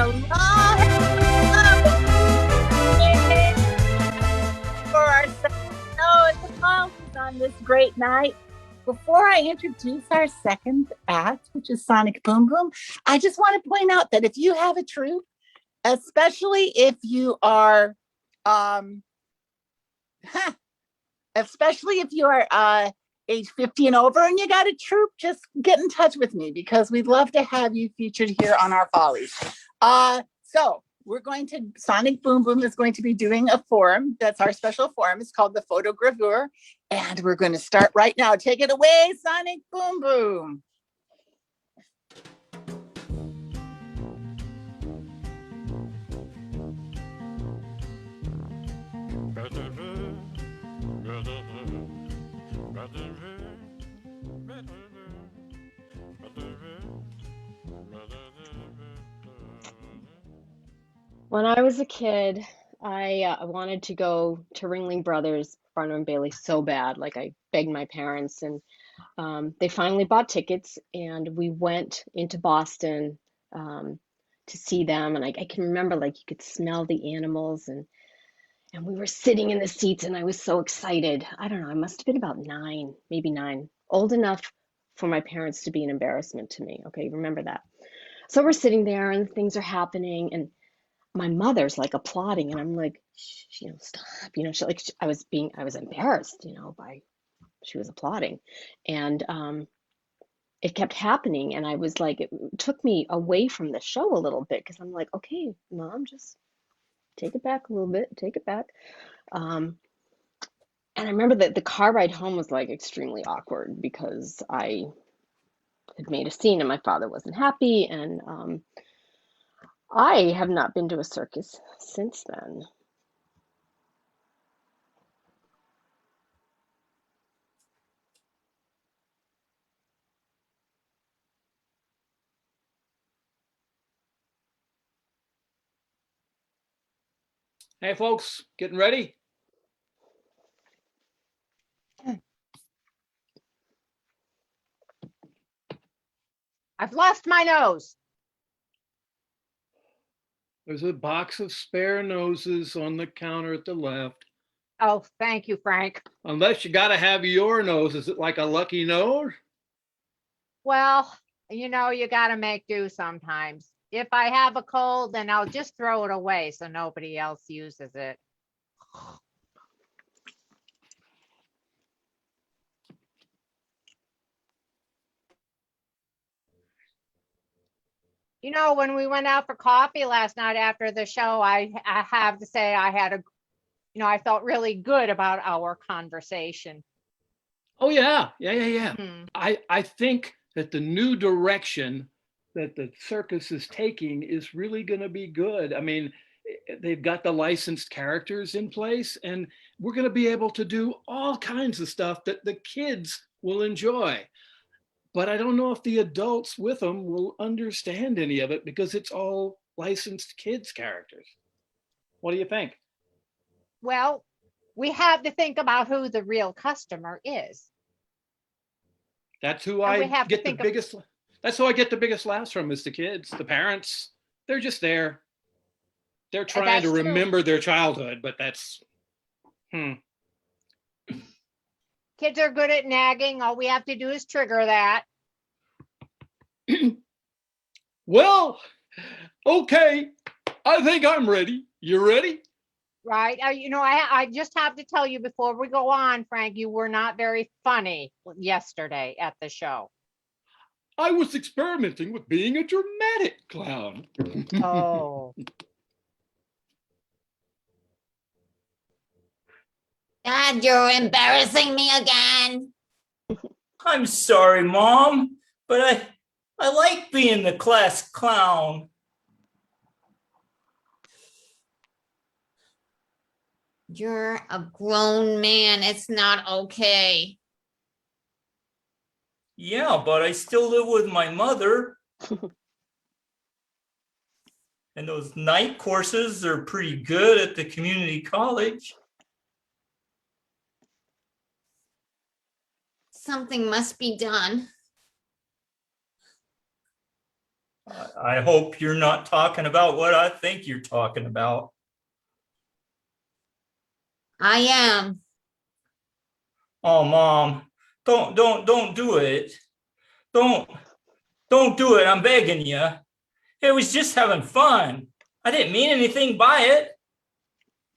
Hello, hello. For our second show at the Follies on this great night. Before I introduce our second act, which is Sonic Boom Boom, I just want to point out that if you have a troupe, especially if you are, um, especially if you are age 50 and over and you got a troupe, just get in touch with me because we'd love to have you featured here on our Follies. So we're going to, Sonic Boom Boom is going to be doing a form. That's our special form. It's called the photogravure. And we're going to start right now. Take it away, Sonic Boom Boom. When I was a kid, I wanted to go to Ringling Brothers, Barnum and Bailey so bad. Like I begged my parents, and they finally bought tickets, and we went into Boston um, to see them. And I can remember like you could smell the animals, and we were sitting in the seats, and I was so excited. I don't know, I must have been about 9, maybe 9, old enough for my parents to be an embarrassment to me. Okay, remember that. So we're sitting there, and things are happening, and my mother's like applauding, and I'm like, shh, stop, I was embarrassed, by she was applauding, and it kept happening, and I was like, it took me away from the show a little bit because I'm like, okay, mom, just take it back a little bit, take it back. Um, and I remember that the car ride home was like extremely awkward because I had made a scene and my father wasn't happy, and I have not been to a circus since then. Hey, folks, getting ready? I've lost my nose. There's a box of spare noses on the counter at the left. Oh, thank you, Frank. Unless you got to have your nose. Is it like a lucky nose? Well, you got to make do sometimes. If I have a cold, then I'll just throw it away so nobody else uses it. When we went out for coffee last night after the show, I have to say I felt really good about our conversation. Oh, yeah. Hmm. I think that the new direction that the circus is taking is really going to be good. I mean, they've got the licensed characters in place, and we're going to be able to do all kinds of stuff that the kids will enjoy. But I don't know if the adults with them will understand any of it because it's all licensed kids characters. What do you think? Well, we have to think about who the real customer is. That's who And we I have to get the think of biggest. That's who I get the biggest laughs from is the kids, the parents. They're just there. They're trying to that's true. remember their childhood, but that's Kids are good at nagging. All we have to do is trigger that. Well, okay. I think I'm ready. You ready? Right. I just have to tell you before we go on, Frank, you were not very funny yesterday at the show. I was experimenting with being a dramatic clown. Oh. Dad, you're embarrassing me again. I'm sorry, Mom, but I like being the class clown. You're a grown man. It's not okay. Yeah, but I still live with my mother. And those night courses are pretty good at the community college. Something must be done. I hope you're not talking about what I think you're talking about. I am. Oh, Mom, don't do it. Don't do it. I'm begging you. It was just having fun. I didn't mean anything by it.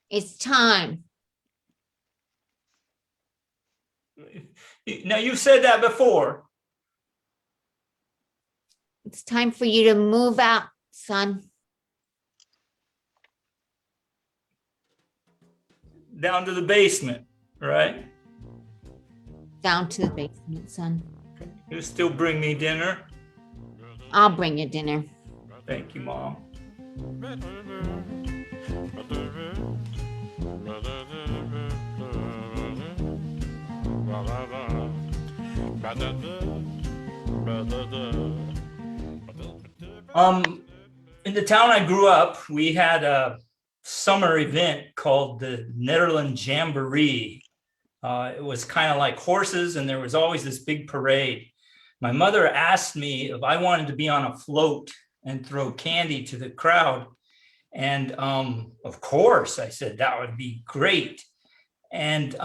It's time. Now, you've said that before. It's time for you to move out, son. Down to the basement, right? Down to the basement, son. You still bring me dinner? I'll bring you dinner. Thank you, Mom. In the town I grew up, we had a summer event called the Netherlands Jamboree. It was kind of like horses, and there was always this big parade. My mother asked me if I wanted to be on a float and throw candy to the crowd. And of course, I said that would be great. And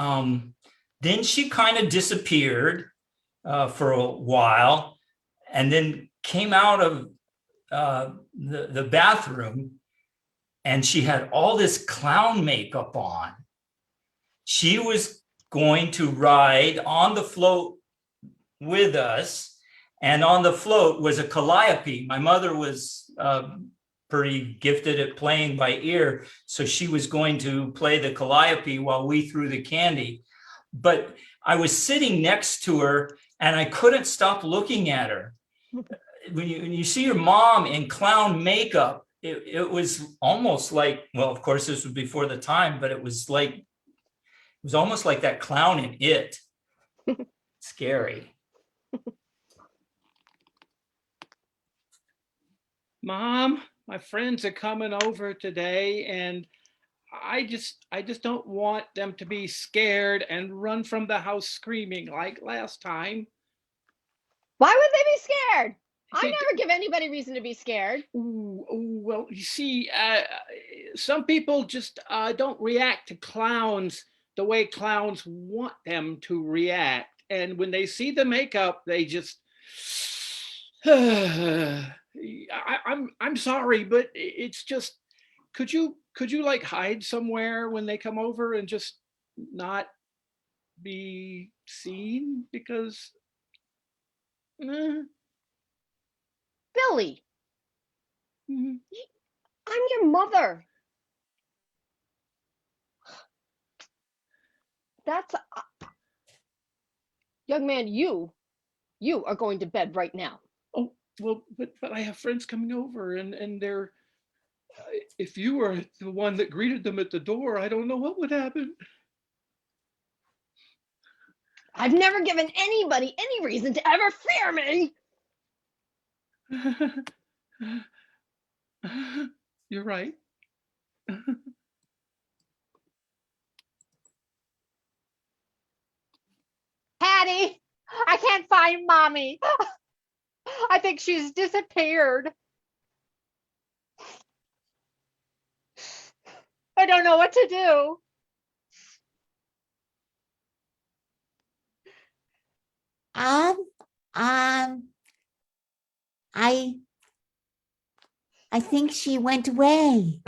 then she kind of disappeared for a while, and then came out of the bathroom, and she had all this clown makeup on. She was going to ride on the float with us, and on the float was a calliope. My mother was pretty gifted at playing by ear, so she was going to play the calliope while we threw the candy. But I was sitting next to her, and I couldn't stop looking at her. When you see your mom in clown makeup, it was almost like, well, of course, this was before the time, but it was almost like that clown in It. Scary. Mom, my friends are coming over today, and I just don't want them to be scared and run from the house screaming like last time. Why would they be scared? I They- never give anybody reason to be scared. Well, you see, some people just don't react to clowns the way clowns want them to react. And when they see the makeup, they just, I'm sorry, but it's just, could you like hide somewhere when they come over and just not be seen? Because Billy, mhm. I'm your mother. That's young man, you are going to bed right now. Oh, well, but I have friends coming over, and they're, if you were the one that greeted them at the door, I don't know what would happen. I've never given anybody any reason to ever fear me. You're right. Patty, I can't find mommy. I think she's disappeared. I don't know what to do. Um, I think she went away.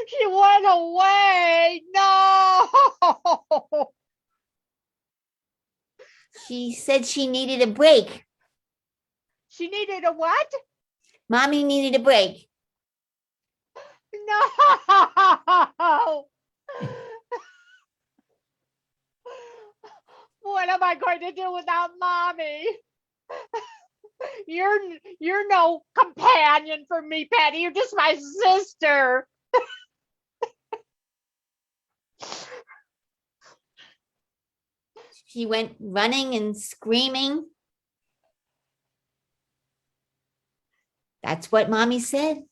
She went away. No. She said she needed a break. She needed a what? Mommy needed a break. No. What am I going to do without mommy? You're no companion for me, Patty. You're just my sister. She went running and screaming. That's what Mommy said.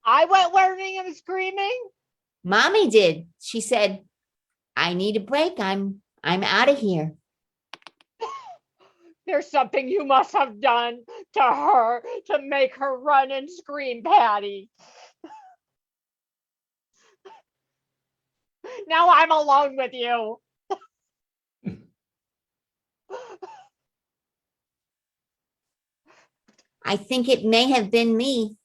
I went running and screaming. Mommy did. She said, I need a break. I'm out of here. There's something you must have done to her to make her run and scream, Patty. Now I'm alone with you. I think it may have been me.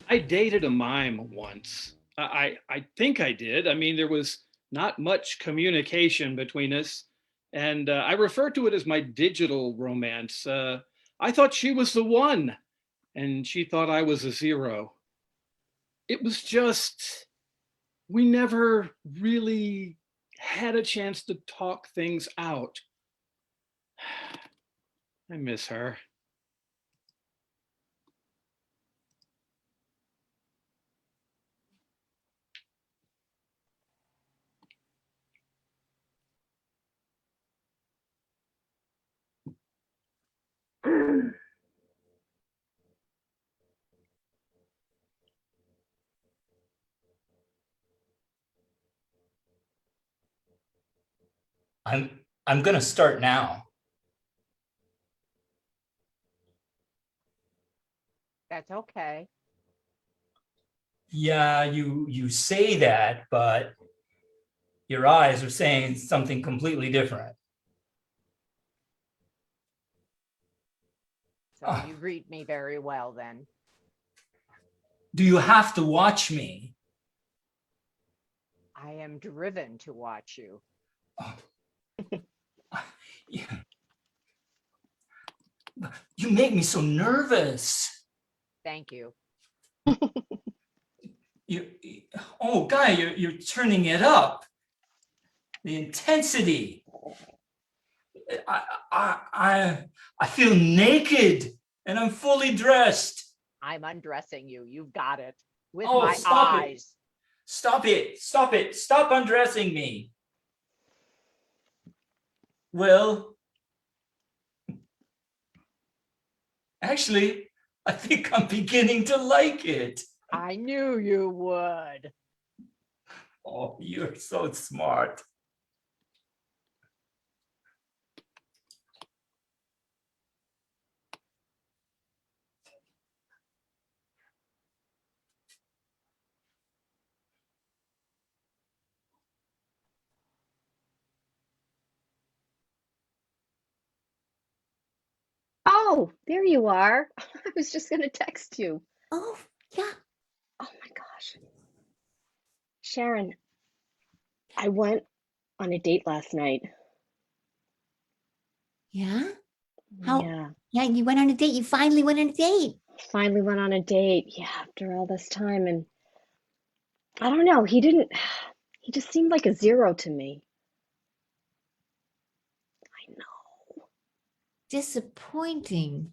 I dated a mime once. I think I did. I mean, there was not much communication between us. And I refer to it as my digital romance. I thought she was the one, and she thought I was a zero. It was just, we never really had a chance to talk things out. I miss her. I'm gonna start now. That's okay. Yeah, you say that, but your eyes are saying something completely different. So Oh. you read me very well then. Do you have to watch me? I am driven to watch you. Oh. You make me so nervous. Thank you. You, oh, Guy, you're turning it up. The intensity. I feel naked and I'm fully dressed. I'm undressing you. You've got it. With Oh, my stop it. eyes. Stop it. Stop it. Stop undressing me. Well, actually, I think I'm beginning to like it. I knew you would. Oh, you're so smart. Oh, there you are. I was just gonna text you. Oh, yeah. Oh my gosh. Sharon, I went on a date last night. Yeah? How? Yeah, Yeah, you went on a date. You finally went on a date. finally went on a date. Yeah, after all this time. And I don't know, he just seemed like a zero to me. I know. Disappointing.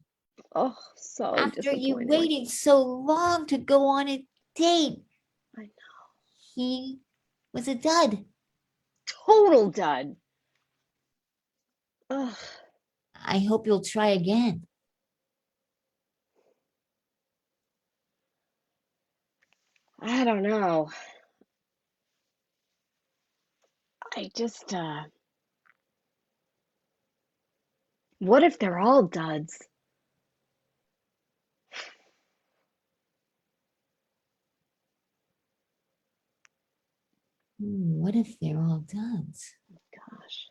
Oh, so After you disappointing. waited so long to go on a date, I know. he was a dud. Total dud. Ugh. I hope you'll try again. I don't know. I just, what if they're all duds? What if they're all duds? Gosh.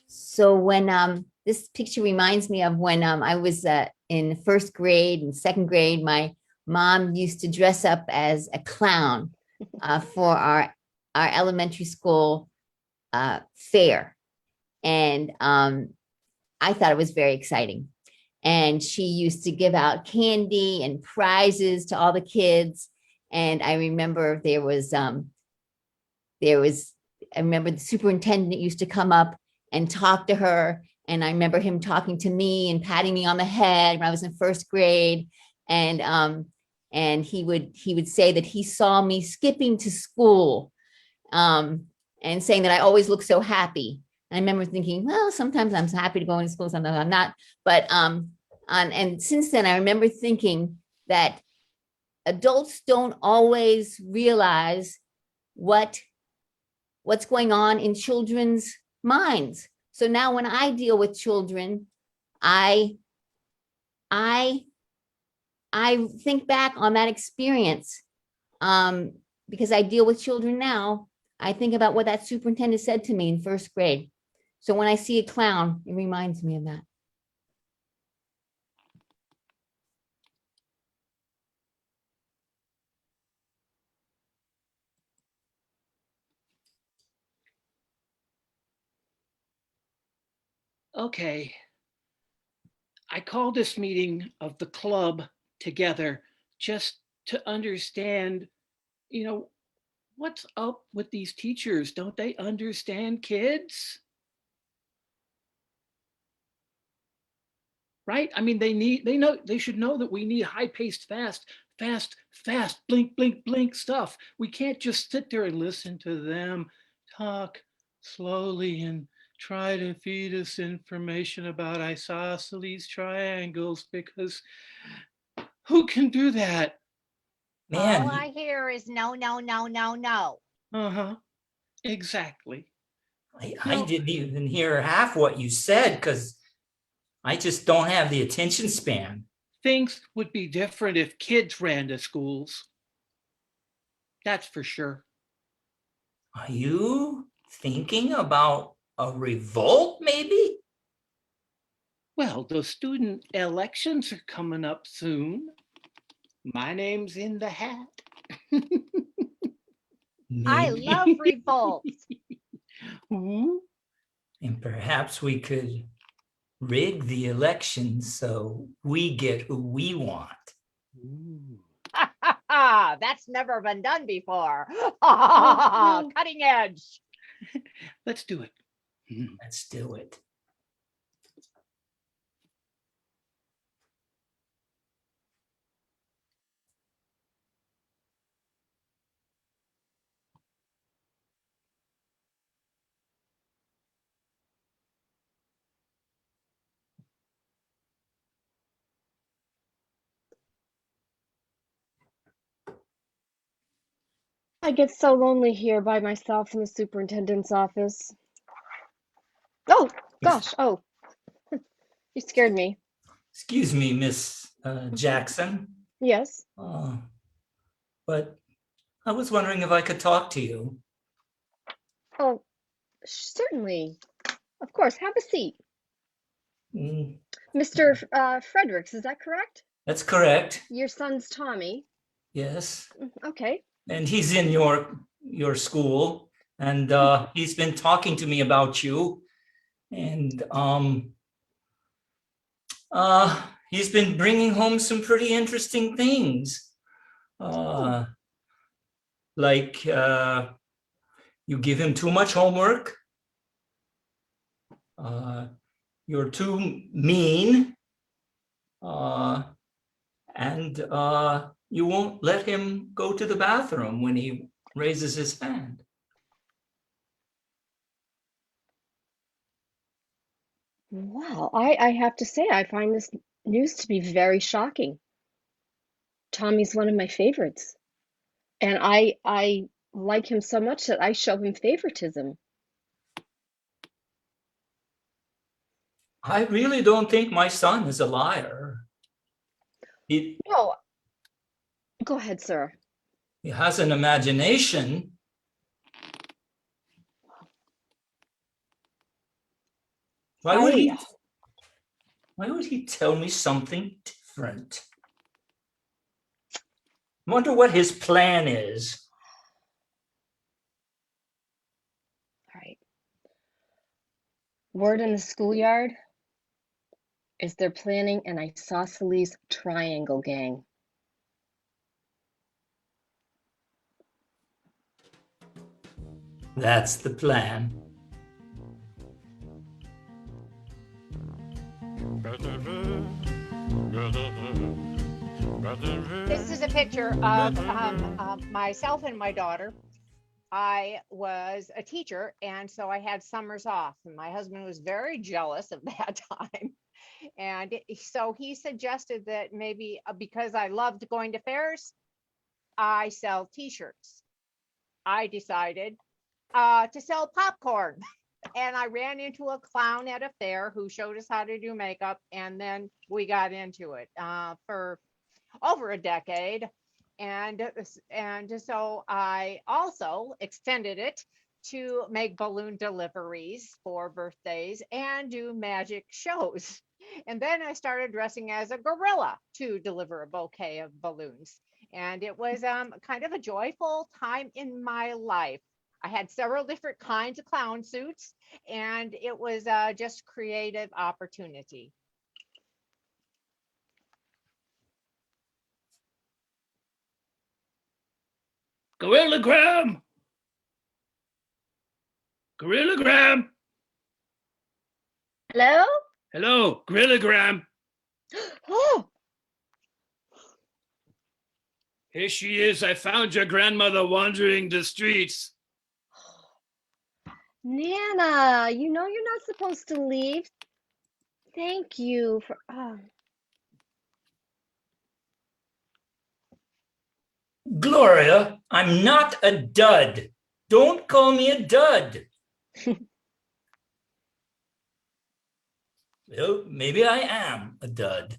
So when this picture reminds me of when I was in first grade and second grade, my mom used to dress up as a clown for our elementary school fair, and I thought it was very exciting. And she used to give out candy and prizes to all the kids. And I remember I remember the superintendent used to come up and talk to her And I remember him talking to me and patting me on the head when I was in first grade. And he would say that he saw me skipping to school, and saying that I always look so happy. And I remember thinking, well, sometimes I'm happy to go into school, sometimes I'm not. But and since then, I remember thinking that adults don't always realize what's going on in children's minds. So now when I deal with children, I think back on that experience, because I deal with children now. I think about what that superintendent said to me in first grade. So when I see a clown, it reminds me of that. Okay. I called this meeting of the club together just to understand, what's up with these teachers? Don't they understand kids? Right? I mean, they should know that we need high-paced, fast, blink, blink, blink stuff. We can't just sit there and listen to them talk slowly and try to feed us information about isosceles triangles, because who can do that? Man, All I hear is no, no, no, no, no. Uh-huh, exactly. I didn't even hear half what you said because I just don't have the attention span. Things would be different if kids ran the schools. That's for sure. Are you thinking about a revolt, maybe? Well, the student elections are coming up soon. My name's in the hat. I Maybe. love revolts. Ooh, And perhaps we could rig the election so we get who we want. ooh. That's never been done before. no. Cutting edge. Let's do it. Let's do it. I get so lonely here by myself in the superintendent's office. Oh, gosh. Oh, you scared me. Excuse me, Miss Jackson. Yes. But I was wondering if I could talk to you. Oh, certainly. Of course. Have a seat. Mm, Mr. Fredericks, is that correct? that's correct. Your son's Tommy. Yes. Okay. And he's in your school, and he's been talking to me about you, and he's been bringing home some pretty interesting things, like you give him too much homework, you're too mean, and you won't let him go to the bathroom when he raises his hand. Wow. I have to say, I find this news to be very shocking. Tommy's one of my favorites. And I like him so much that I show him favoritism. I really don't think my son is a liar. He No, go ahead, sir. has an imagination. Why would I he tell me something different? I wonder what his plan is. All right. Word in the schoolyard is they're planning an isosceles triangle gang. That's the plan. This is a picture of myself and my daughter. I was a teacher, and so I had summers off, and my husband was very jealous of that time. And so he suggested that maybe because I loved going to fairs, I sell t-shirts. I decided to sell popcorn. And I ran into a clown at a fair who showed us how to do makeup. And then we got into it for over a decade. And so I also extended it to make balloon deliveries for birthdays and do magic shows. And then I started dressing as a gorilla to deliver a bouquet of balloons. And it was kind of a joyful time in my life. I had several different kinds of clown suits, and it was just creative opportunity. Gorillagram! Gorillagram! Hello? Hello, Gorillagram. Oh, Here she is. I found your grandmother wandering the streets. Nana, you know you're not supposed to leave. Thank you for. Oh. Gloria, I'm not a dud. Don't call me a dud. Well, maybe I am a dud.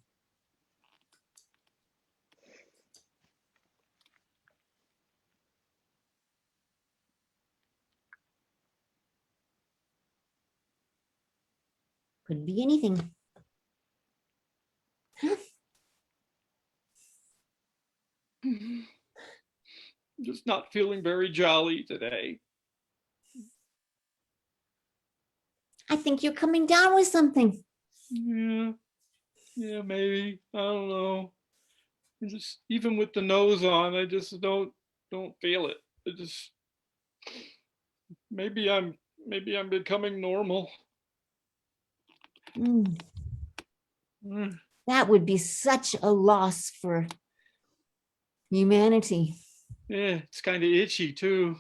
Could be anything. Just not feeling very jolly today. I think you're coming down with something. Yeah, maybe. I don't know. Just even with the nose on, I just don't feel it. I just maybe I'm becoming normal. Mm, Mm, that would be such a loss for humanity. Yeah, it's kind of itchy too.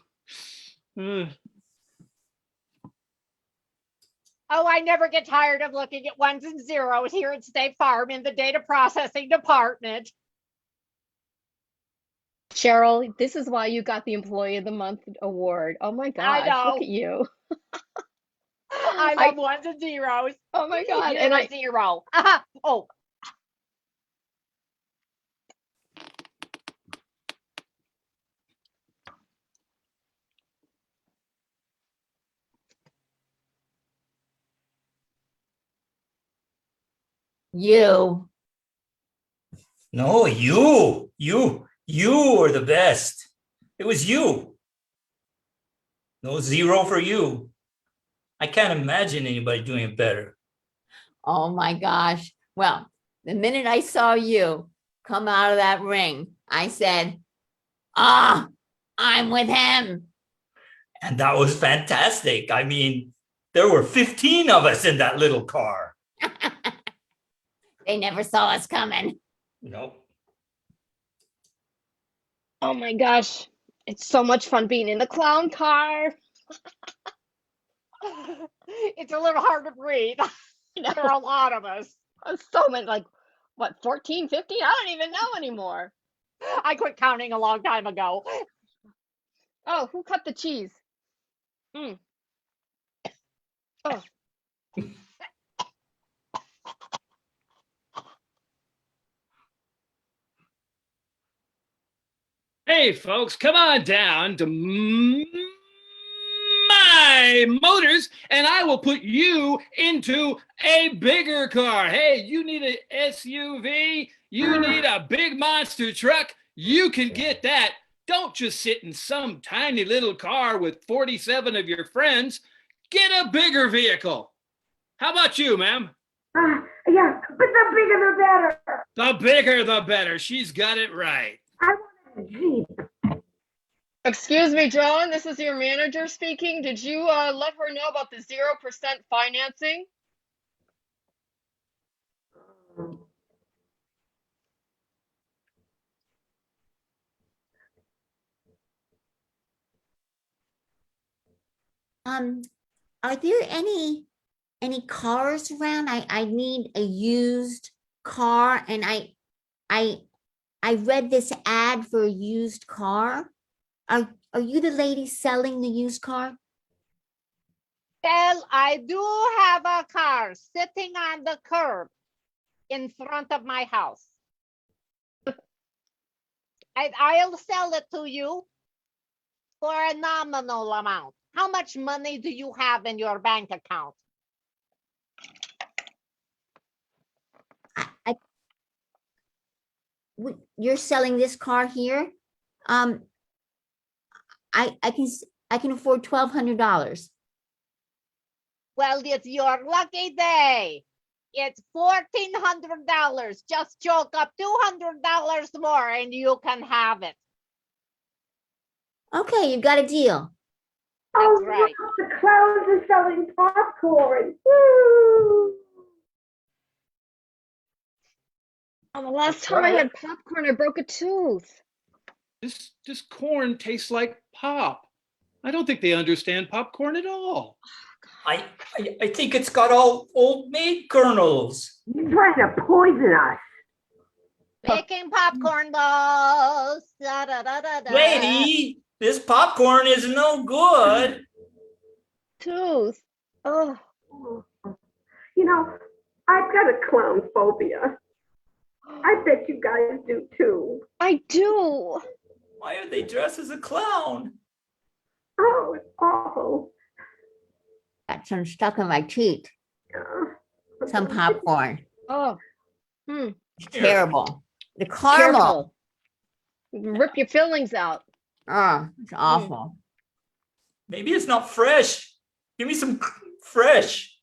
Oh, I never get tired of looking at ones and zeros here at State Farm in the data processing department. Cheryl, this is why you got the Employee of the Month award. Oh my gosh, know. look at you. I love ones and zeros. Oh my God. You're And a zero. Oh, You. No, you are the best. It was you. No zero for you. I can't imagine anybody doing it better. Oh my gosh. Well, the minute I saw you come out of that ring, I said, I'm with him. And that was fantastic. I mean, there were 15 of us in that little car. They never saw us coming. Nope. oh my gosh, it's so much fun being in the clown car. it's a little hard to breathe. There are a lot of us. So many, like, what, 14, 15? I don't even know anymore. I quit counting a long time ago. Oh, who cut the cheese? Oh. Hey, folks, come on down to my motors and I will put you into a bigger car. Hey, you need an SUV? You need a big monster truck? You can get that. Don't just sit in some tiny little car with 47 of your friends. Get a bigger vehicle. How about you, ma'am? Yeah, but the bigger the better. The bigger the better. She's got it right. I want a Jeep. Excuse me, Joan, this is your manager speaking. Did you let her know about the 0% financing? Are there any cars around? I need a used car, and I read this ad for a used car. Are you the lady selling the used car? Well, I do have a car sitting on the curb in front of my house. I'll sell it to you for a nominal amount. How much money do you have in your bank account? You're selling this car here? I can afford $1,200. Well, it's your lucky day. It's $1,400. Just chalk up $200 more and you can have it. Okay, you got a deal. Oh, That's right. look, the clowns are selling popcorn. Woo! Oh, the last time I had popcorn, I broke a tooth. This corn tastes like pop. I don't think they understand popcorn at all. I think it's got all old maid kernels. You're trying to poison us. Making popcorn balls. Da, da, da, da, da. Lady, this popcorn is no good. Tooth. Oh, You know, I've got a clown phobia. I bet you guys do too. I do. Why are they dressed as a clown? Oh, it's awful. Got some stuck in my teeth. Yeah. Some popcorn. Oh, It's terrible. The caramel. careful. Rip your fillings out. Oh, it's awful. Maybe it's not fresh. Give me some fresh.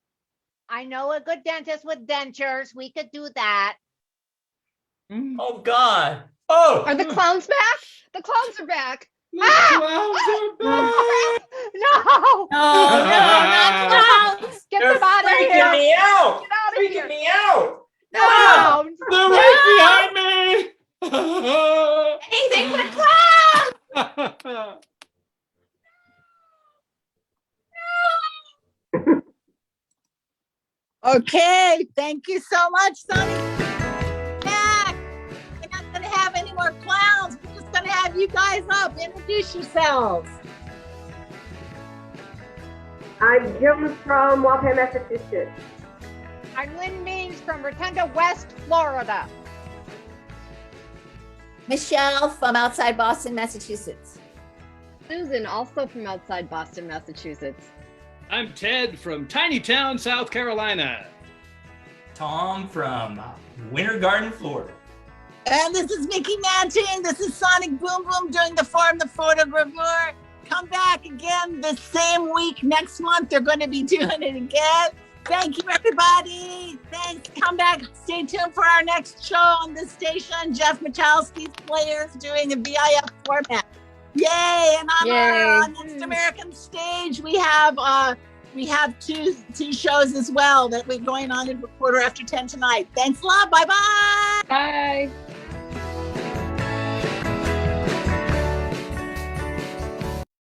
I know a good dentist with dentures. We could do that. Oh God. Oh, Are the clowns back? The clowns are back. The clowns are back. No! Oh, no, not clowns. Get they're them out of freaking here! me out. Get out of Freaking here! me out. No! They're right behind me. Anything but clowns. Okay, thank you so much, Sonny. Back. We're not gonna have any more clowns. We're just gonna have you guys up. Introduce yourselves. I'm Jim from Waltham, Massachusetts. I'm Lynn Means from Rotunda, West Florida. Michelle from outside Boston, Massachusetts. Susan, also from outside Boston, Massachusetts. I'm Ted from Tiny Town, South Carolina. Tom from Winter Garden, Florida. And this is Mickey Manting. This is Sonic Boom Boom doing the Forum the Photogravure. Come back again this same week next month. They're going to be doing it again. Thank you, everybody. Thanks. Come back. Stay tuned for our next show on this station. Jeff Michalski's Players doing a VIF format. Yay! And on our Next American Stage, we have two shows as well that we're going on in quarter after 10 tonight. Thanks a lot. Bye-bye. Bye.